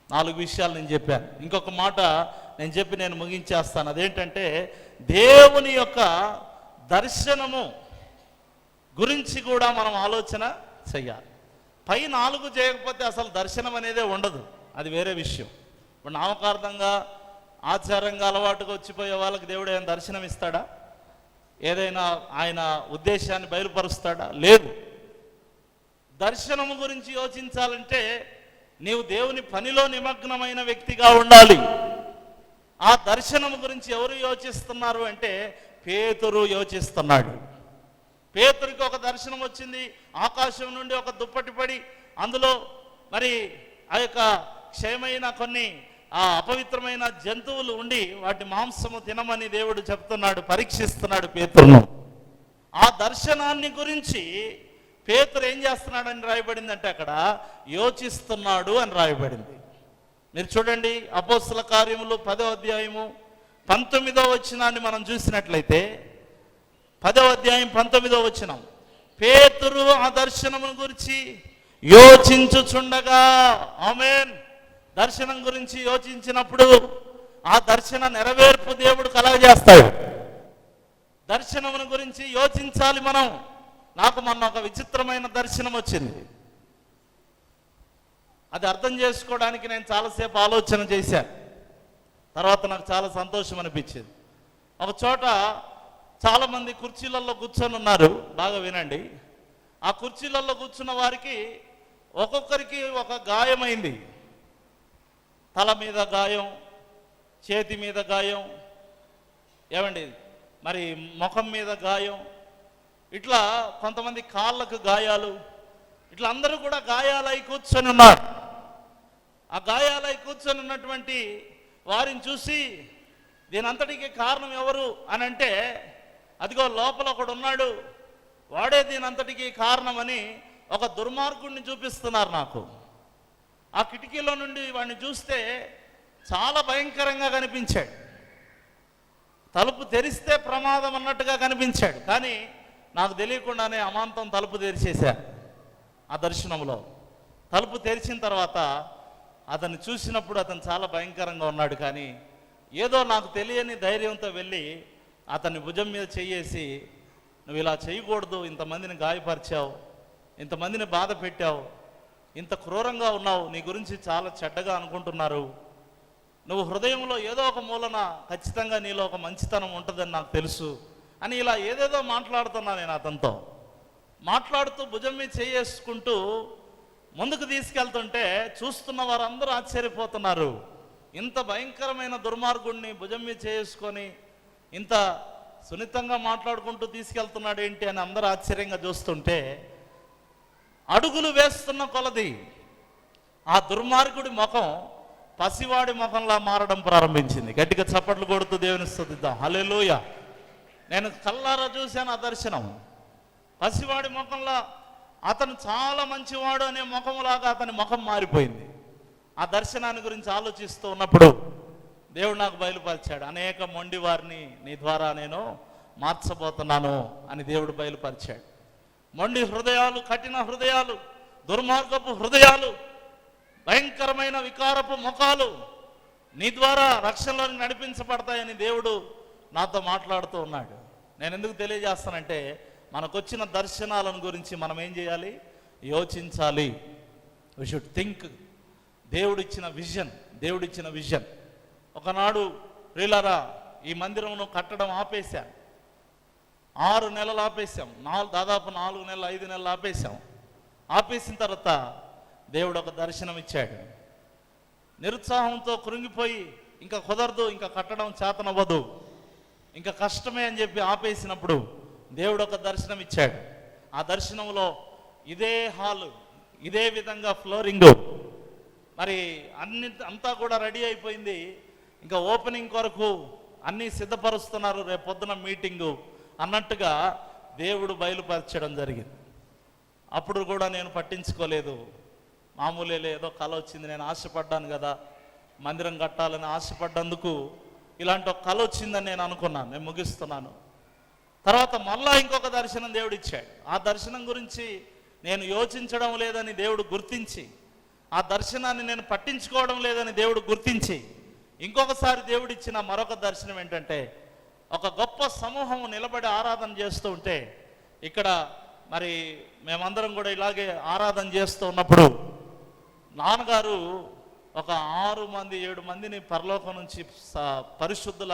S1: 4 విషయాలు నేను చెప్పాను. ఇంకొక మాట నేను చెప్పి నేను ముగించేస్తాను. అదేంటంటే దేవుని యొక్క దర్శనము గురించి కూడా మనం ఆలోచన చెయ్యాలి. పై 4 చేయకపోతే అసలు దర్శనం అనేదే ఉండదు, అది వేరే విషయం. ఇప్పుడు నామకార్థంగా ఆచారంగా అలవాటుగా వచ్చిపోయే వాళ్ళకి దేవుడు ఏమైనా దర్శనం ఇస్తాడా? ఏదైనా ఆయన ఉద్దేశాన్ని బయలుపరుస్తాడా? లేదు. దర్శనము గురించి యోచించాలంటే నీవు దేవుని పనిలో నిమగ్నమైన వ్యక్తిగా ఉండాలి. ఆ దర్శనము గురించి ఎవరు యోచిస్తున్నారు అంటే పేతురు యోచిస్తున్నాడు. పేతురికి ఒక దర్శనం వచ్చింది. ఆకాశం నుండి ఒక దుప్పటి పడి అందులో మరి ఆ యొక్క క్షయమైన కొన్ని అపవిత్రమైన జంతువులు ఉండి వాటి మాంసము తినమని దేవుడు చెప్తున్నాడు, పరీక్షిస్తున్నాడు పేతురును. ఆ దర్శనాన్ని గురించి పేతురు ఏం చేస్తున్నాడని రాయబడిందంటే అక్కడ యోచిస్తున్నాడు అని రాయబడింది. మీరు చూడండి, అపోస్తల కార్యములు 10వ అధ్యాయము 19వ వచనాన్ని మనం చూసినట్లయితే 10వ అధ్యాయం 19వ వచనం, పేతురు ఆ దర్శనమును గురించి యోచించుచుండగా, ఆమేన్, దర్శనం గురించి యోచించినప్పుడు ఆ దర్శన నెరవేర్పు దేవుడు కలగజేస్తాడు. దర్శనమును గురించి యోచించాలి మనం. నాకు మొన్న ఒక విచిత్రమైన దర్శనం వచ్చింది. అది అర్థం చేసుకోవడానికి నేను చాలాసేపు ఆలోచన చేశాను. తర్వాత నాకు చాలా సంతోషం అనిపించింది. ఒక చోట చాలామంది కుర్చీలలో కూర్చొని ఉన్నారు. బాగా వినండి. ఆ కుర్చీలలో కూర్చున్న వారికి ఒక్కొక్కరికి ఒక గాయమైంది. తల మీద గాయం, చేతి మీద గాయం, ఏమండి మరి ముఖం మీద గాయం, ఇట్లా కొంతమంది కాళ్ళకు గాయాలు, ఇట్లా అందరూ కూడా గాయాలై కూర్చొని ఉన్నారు. ఆ గాయాలై కూర్చొని ఉన్నటువంటి వారిని చూసి దీనంతటికి కారణం ఎవరు అని అంటే, అదిగో లోపల ఒకడు ఉన్నాడు, వాడే దీనంతటికి కారణమని ఒక దుర్మార్గుడిని చూపిస్తున్నారు నాకు. ఆ కిటికీలో నుండి వాడిని చూస్తే చాలా భయంకరంగా కనిపించాడు. తలుపు తెరిస్తే ప్రమాదం అన్నట్టుగా కనిపించాడు. కానీ నాకు తెలియకుండానే అమాంతం తలుపు తెరిచేశాను. ఆ దర్శనంలో తలుపు తెరిచిన తర్వాత అతన్ని చూసినప్పుడు అతను చాలా భయంకరంగా ఉన్నాడు. కానీ ఏదో నాకు తెలియని ధైర్యంతో వెళ్ళి అతన్ని భుజం మీద చెయ్యేసి, నువ్వు ఇలా చేయకూడదు, ఇంతమందిని గాయపరిచావు, ఇంతమందిని బాధ పెట్టావు, ఇంత క్రూరంగా ఉన్నావు, నీ గురించి చాలా చెడ్డగా అనుకుంటున్నారు, నువ్వు హృదయంలో ఏదో ఒక మూలన ఖచ్చితంగా నీలో ఒక మంచితనం ఉంటుందని నాకు తెలుసు అని ఇలా ఏదేదో మాట్లాడుతున్నా. నేను అతనితో మాట్లాడుతూ భుజం మీద చేసుకుంటూ ముందుకు తీసుకెళ్తుంటే చూస్తున్న వారందరూ ఆశ్చర్యపోతున్నారు. ఇంత భయంకరమైన దుర్మార్గుడిని భుజం మీద చేసుకొని ఇంత సున్నితంగా మాట్లాడుకుంటూ తీసుకెళ్తున్నాడు ఏంటి అని అందరూ ఆశ్చర్యంగా చూస్తుంటే, అడుగులు వేస్తున్న కొలది ఆ దుర్మార్గుడి ముఖం పసివాడి ముఖంలా మారడం ప్రారంభించింది. గట్టిగా చప్పట్లు కొడుతూ దేవుని స్తుతిద్దాం. హల్లెలూయా. నేను కల్లారా చూశాను ఆ దర్శనం. పసివాడి ముఖంలా, అతను చాలా మంచివాడు అనే ముఖంలాగా అతని ముఖం మారిపోయింది. ఆ దర్శనాన్ని గురించి ఆలోచిస్తూ ఉన్నప్పుడు దేవుడు నాకు బయలుపరిచాడు, అనేక మొండి వారిని నీ ద్వారా నేను మార్చబోతున్నాను అని దేవుడు బయలుపరిచాడు. మొండి హృదయాలు, కఠిన హృదయాలు, దుర్మార్గపు హృదయాలు, భయంకరమైన వికారపు ముఖాలు నీ ద్వారా రక్షణలోకి నడిపించబడతాయని దేవుడు నాతో మాట్లాడుతూ ఉన్నాడు. నేను ఎందుకు తెలియజేస్తానంటే, మనకొచ్చిన దర్శనాలను గురించి మనం ఏం చేయాలి? యోచించాలి. We should think. దేవుడిచ్చిన విజన్. ఒకనాడు ప్రియులారా, ఈ మందిరంను కట్టడం ఆపేశాం. 6 నెలలు ఆపేశాం. దాదాపు 4 నెలలు 5 నెలలు ఆపేశాం. ఆపేసిన తర్వాత దేవుడు ఒక దర్శనం ఇచ్చాడు. నిరుత్సాహంతో కృంగిపోయి ఇంకా కుదరదు, ఇంకా కట్టడం చేతనవ్వదు, ఇంకా కష్టమే అని చెప్పి ఆపేసినప్పుడు దేవుడు ఒక దర్శనం ఇచ్చాడు. ఆ దర్శనంలో ఇదే హాలు, ఇదే విధంగా ఫ్లోరింగ్, మరి అంతా కూడా రెడీ అయిపోయింది. ఇంకా ఓపెనింగ్ కొరకు అన్నీ సిద్ధపరుస్తున్నారు, రేపు పొద్దున మీటింగు అన్నట్టుగా దేవుడు బయలుపరచడం జరిగింది. అప్పుడు కూడా నేను పట్టించుకోలేదు. మామూలే, ఏదో కళ వచ్చింది, నేను ఆశపడ్డాను కదా, మందిరం కట్టాలని ఆశపడ్డందుకు ఇలాంటి ఒక కళ వచ్చిందని నేను అనుకున్నాను. నేను ముగిస్తున్నాను. తర్వాత మళ్ళా ఇంకొక దర్శనం దేవుడు ఇచ్చాడు. ఆ దర్శనం గురించి నేను యోచించడం లేదని దేవుడు గుర్తించి, ఆ దర్శనాన్ని నేను పట్టించుకోవడం లేదని దేవుడు గుర్తించి, ఇంకొకసారి దేవుడు ఇచ్చిన మరొక దర్శనం ఏంటంటే, ఒక గొప్ప సమూహం నిలబడి ఆరాధన చేస్తూ ఉంటే, ఇక్కడ మరి మేమందరం కూడా ఇలాగే ఆరాధన చేస్తూ ఉన్నప్పుడు నాన్నగారు ఒక 6 మంది 7 మందిని పరలోకం నుంచి పరిశుద్ధుల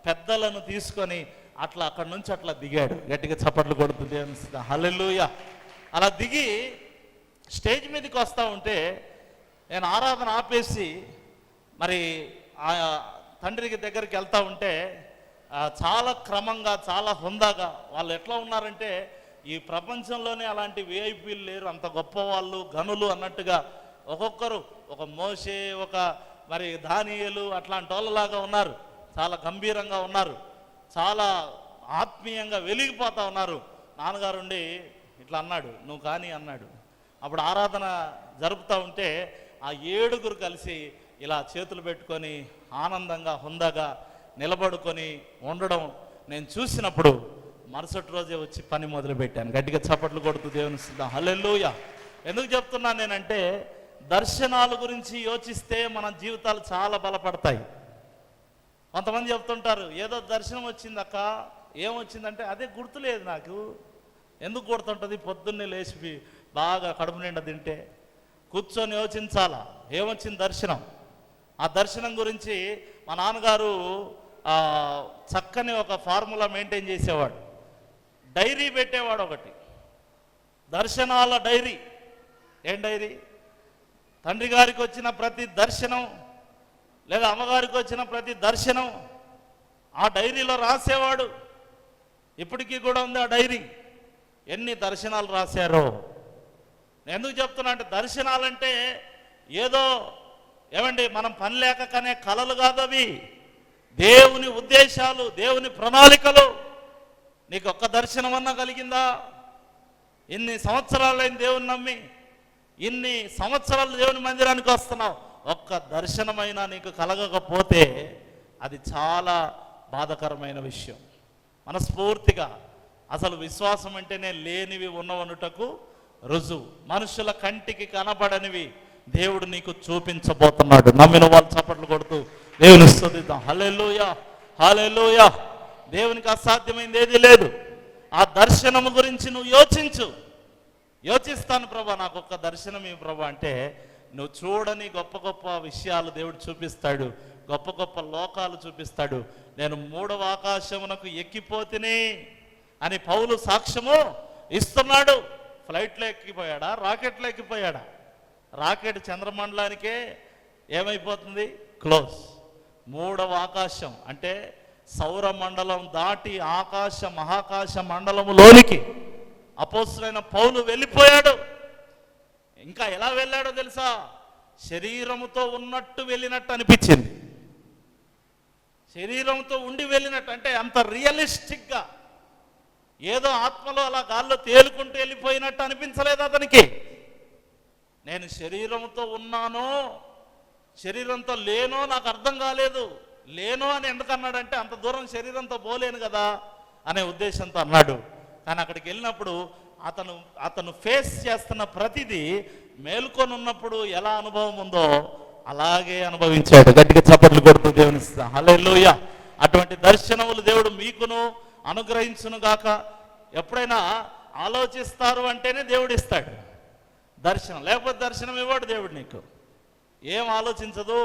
S1: పెద్దలను తీసుకొని అక్కడి నుంచి అట్లా దిగాడు. గట్టిగా చప్పట్లు కొడుతుంది. హల్లెలూయా. అలా దిగి స్టేజ్ మీదకి వస్తూ ఉంటే నేను ఆరాధన ఆపేసి మరి ఆ తండ్రికి దగ్గరికి వెళ్తూ ఉంటే చాలా క్రమంగా, చాలా హుందాగా వాళ్ళు ఎట్లా ఉన్నారంటే, ఈ ప్రపంచంలోనే అలాంటి విఐపీలు లేరు, అంత గొప్ప వాళ్ళు, గనులు అన్నట్టుగా ఒక్కొక్కరు ఒక మోషే, ఒక మరి దానియేలు అట్లాంటి వాళ్ళలాగా ఉన్నారు. చాలా గంభీరంగా ఉన్నారు, చాలా ఆత్మీయంగా వెలిగిపోతూ ఉన్నారు. నాన్నగారు ఉండి ఇట్లా అన్నాడు, నువ్వు కానీ అన్నాడు. అప్పుడు ఆరాధన జరుపుతూ ఉంటే ఆ 7 కలిసి ఇలా చేతులు పెట్టుకొని ఆనందంగా హుందాగా నిలబడుకొని ఉండడం నేను చూసినప్పుడు మరుసటి రోజే వచ్చి పని మొదలుపెట్టాను. గట్టిగా చప్పట్లు కొడుతూ దేవుని స్తుతిద్దాం. హల్లెలూయా. ఎందుకు చెప్తున్నాను నేనంటే, దర్శనాల గురించి యోచిస్తే మన జీవితాలు చాలా బలపడతాయి. కొంతమంది చెప్తుంటారు, ఏదో దర్శనం వచ్చిందక్క, ఏమొచ్చిందంటే అదే గుర్తులేదు నాకు. ఎందుకు గుర్తుంటుంది? పొద్దున్నే లేచి బాగా కడుపు నిండా తింటే కూర్చొని యోచించాలా, ఏమొచ్చింది దర్శనం. ఆ దర్శనం గురించి మా నాన్నగారు చక్కని ఒక ఫార్ములా మెయింటైన్ చేసేవాడు. డైరీ పెట్టేవాడు ఒకటి, దర్శనాల డైరీ. ఏం డైరీ? తండ్రి గారికి వచ్చిన ప్రతి దర్శనం లేదా అమ్మగారికి వచ్చిన ప్రతి దర్శనం ఆ డైరీలో రాసేవాడు. ఇప్పటికీ కూడా ఉంది ఆ డైరీ. ఎన్ని దర్శనాలు రాశారో. నేను ఎందుకు చెప్తున్నా అంటే, దర్శనాలంటే ఏదో ఏమండి మనం పని లేక కనే కలలు కాదు అవి. దేవుని ఉద్దేశాలు, దేవుని ప్రణాళికలు. నీకు ఒక్క దర్శనం అన్నా కలిగిందా? ఇన్ని సంవత్సరాలైన దేవుని నమ్మి ఇన్ని సంవత్సరాలు దేవుని మందిరానికి వస్తున్నావు, ఒక్క దర్శనమైనా నీకు కలగకపోతే అది చాలా బాధాకరమైన విషయం. మనస్ఫూర్తిగా అసలు విశ్వాసం అంటేనే లేనివి ఉన్నవనుటకు రుజువు. మనుషుల కంటికి కనబడనివి దేవుడు నీకు చూపించబోతున్నాడు. నమ్మిన వాళ్ళు చప్పట్లు కొడుతూ దేవుని స్తుతిద్దాం. హల్లెలూయా, హల్లెలూయా. దేవునికి అసాధ్యమైంది ఏది లేదు. ఆ దర్శనము గురించి నువ్వు యోచిస్తాను ప్రభా, నాకు ఒక్క దర్శనం ఈ ప్రభా అంటే నువ్వు చూడని గొప్ప గొప్ప విషయాలు దేవుడు చూపిస్తాడు, గొప్ప గొప్ప లోకాలు చూపిస్తాడు. నేను 3వ ఆకాశమునకు ఎక్కిపోతిని అని పౌలు సాక్ష్యము ఇస్తున్నాడు. ఫ్లైట్లో ఎక్కిపోయాడా, రాకెట్లో ఎక్కిపోయాడా? రాకెట్ చంద్రమండలానికే ఏమైపోతుంది, క్లోజ్. 3వ ఆకాశం అంటే సౌర మండలం దాటి ఆకాశ మహాకాశ మండలములోనికి అపోస్తులైన పౌలు వెళ్ళిపోయాడు. ఇంకా ఎలా వెళ్ళాడో తెలుసా? శరీరముతో ఉన్నట్టు వెళ్ళినట్టు అనిపించింది. శరీరంతో ఉండి వెళ్ళినట్టు అంటే అంత రియలిస్టిక్గా, ఏదో ఆత్మలో అలా గాల్లో తేలుకుంటూ వెళ్ళిపోయినట్టు అనిపించలేదు అతనికి. నేను శరీరంతో ఉన్నానో శరీరంతో లేనో నాకు అర్థం కాలేదు. లేనో అని ఎందుకన్నాడంటే అంత దూరం శరీరంతో పోలేను కదా అనే ఉద్దేశంతో అన్నాడు. కానీ అక్కడికి వెళ్ళినప్పుడు అతను ఫేస్ చేస్తున్న ప్రతిదీ మేల్కొని ఉన్నప్పుడు ఎలా అనుభవం ఉందో అలాగే అనుభవించాడు. గట్టిగా చప్పట్లు కొడుతూ దేవుని స్తుతిద్దాం. హల్లెలూయా. అటువంటి దర్శనములు దేవుడు మీకును అనుగ్రహించును గాక. ఎప్పుడైనా ఆలోచిస్తారు అంటేనే దేవుడు ఇస్తాడు దర్శనం, లేకపోతే దర్శనం ఇవ్వడు దేవుడు. నీకు ఏం ఆలోచించదు,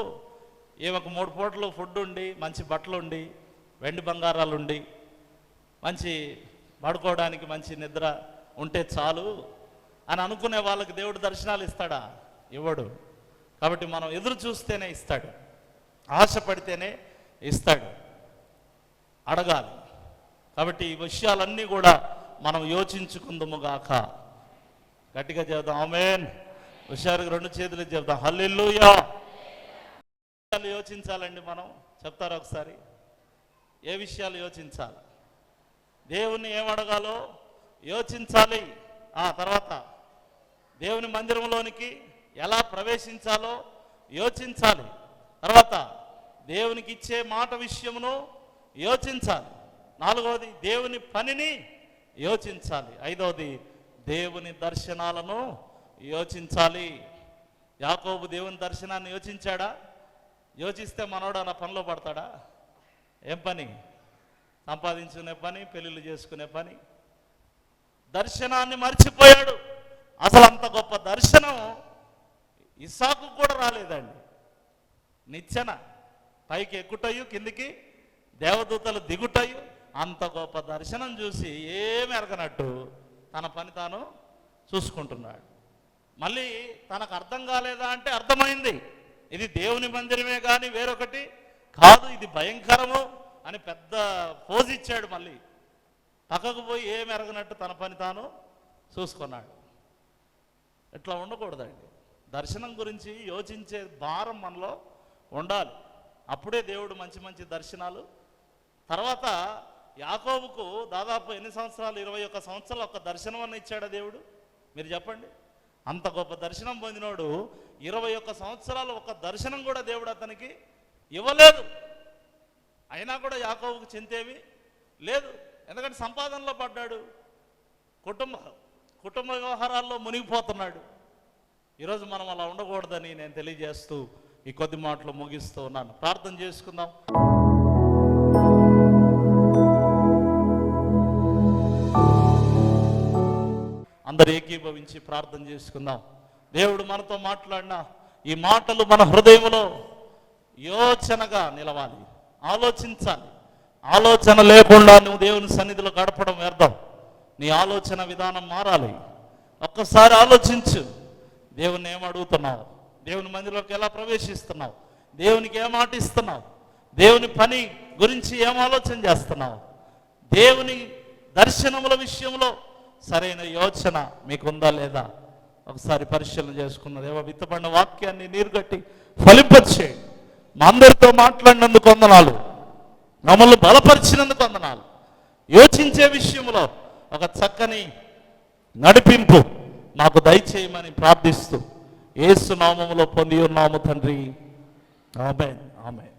S1: ఏమొక 3 పూటలు ఫుడ్ ఉండి, మంచి బట్టలు ఉండి, వెండి బంగారాలు ఉండి, మంచి పడుకోవడానికి మంచి నిద్ర ఉంటే చాలు అని అనుకునే వాళ్ళకి దేవుడు దర్శనాలు ఇస్తాడా? ఇవ్వడు. కాబట్టి మనం ఎదురు చూస్తేనే ఇస్తాడు, ఆశపడితేనే ఇస్తాడు, అడగాలి. కాబట్టి ఈ విషయాలన్నీ కూడా మనం యోచించుకుందుముగాక. గట్టిగా చెబుదాం ఆమేన్. హుషారుగా 2 చేతులు చెబుదాం హల్లెలూయా. యోచించాలండి మనం. చెప్తారా ఒకసారి? ఏ విషయాలు యోచించాలి? దేవుణ్ణి ఏమడగాలో యోచించాలి. తర్వాత దేవుని మందిరంలోనికి ఎలా ప్రవేశించాలో యోచించాలి. తర్వాత దేవునికి ఇచ్చే మాట విషయమును యోచించాలి. 4వది దేవుని పనిని యోచించాలి. 5వది దేవుని దర్శనాలను యోచించాలి. యాకోబు దేవుని దర్శనాన్ని యోచించాడా? యోచిస్తే మనోడు నా పనిలో పడతాడా? ఏం పని? సంపాదించుకునే పని, పెళ్ళిళ్ళు చేసుకునే పని. దర్శనాన్ని మర్చిపోయాడు. అసలు అంత గొప్ప దర్శనం ఇస్సాకు కూడా రాలేదండి. నిచ్చెన పైకి ఎక్కుటయు కిందికి దేవదూతలు దిగుటయు, అంత గొప్ప దర్శనం చూసి ఏమి ఎరగనట్టు తన పని తాను చూసుకుంటున్నాడు. మళ్ళీ తనకు అర్థం కాలేదా అంటే అర్థమైంది. ఇది దేవుని మందిరమే కానీ వేరొకటి కాదు, ఇది భయంకరము అని పెద్ద పోజ్ ఇచ్చాడు. మళ్ళీ పక్కకు పోయి ఏమి ఎరగనట్టు తన పని తాను చూసుకున్నాడు. ఇట్లా ఉండకూడదండి. దర్శనం గురించి యోచించే భారం మనలో ఉండాలి. అప్పుడే దేవుడు మంచి మంచి దర్శనాలు. తర్వాత యాకోబుకు దాదాపు ఎన్ని సంవత్సరాలు? 21 సంవత్సరాలు ఒక దర్శనం అన్న ఇచ్చాడా దేవుడు? మీరు చెప్పండి. అంత గొప్ప దర్శనం పొందినోడు 21 సంవత్సరాలు ఒక దర్శనం కూడా దేవుడు అతనికి ఇవ్వలేదు. అయినా కూడా యాకోబుకు చింతేమి లేదు. ఎందుకంటే సంపాదనలో పడ్డాడు, కుటుంబ వ్యవహారాల్లో మునిగిపోతున్నాడు. ఈరోజు మనం అలా ఉండకూడదని నేను తెలియజేస్తూ ఈ కొద్ది మాటలు ముగిస్తూ ఉన్నాను. ప్రార్థన చేసుకుందాం. అందరు ఏకీభవించి ప్రార్థన చేసుకుందాం. దేవుడు మనతో మాట్లాడిన ఈ మాటలు మన హృదయంలో యోచనగా నిలవాలి, ఆలోచించాలి. ఆలోచన లేకుండా నువ్వు దేవుని సన్నిధిలో గడపడం వ్యర్థం. నీ ఆలోచన విధానం మారాలి. ఒక్కసారి ఆలోచించు. దేవుని ఏం అడుగుతున్నావు? దేవుని మందిలోకి ఎలా ప్రవేశిస్తున్నావు? దేవునికి ఏం మాట ఇస్తున్నావు? దేవుని పని గురించి ఏం ఆలోచన చేస్తున్నావు? దేవుని దర్శనముల విషయంలో సరైన యోచన మీకుందా లేదా? ఒకసారి పరిశీలన చేసుకున్న దేవ విత్తబడిన వాక్యాన్ని నీరుగట్టి ఫలింపచ్చే. మా అందరితో మాట్లాడినందుకు వందనాలు, మమ్మల్ని బలపరిచినందుకు వందనాలు. యోచించే విషయంలో ఒక చక్కని నడిపింపు నాకు దయచేయమని ప్రార్థిస్తూ యేసు నామములో పొంది ఉన్నాము తండ్రి. ఆమేన్, ఆమేన్.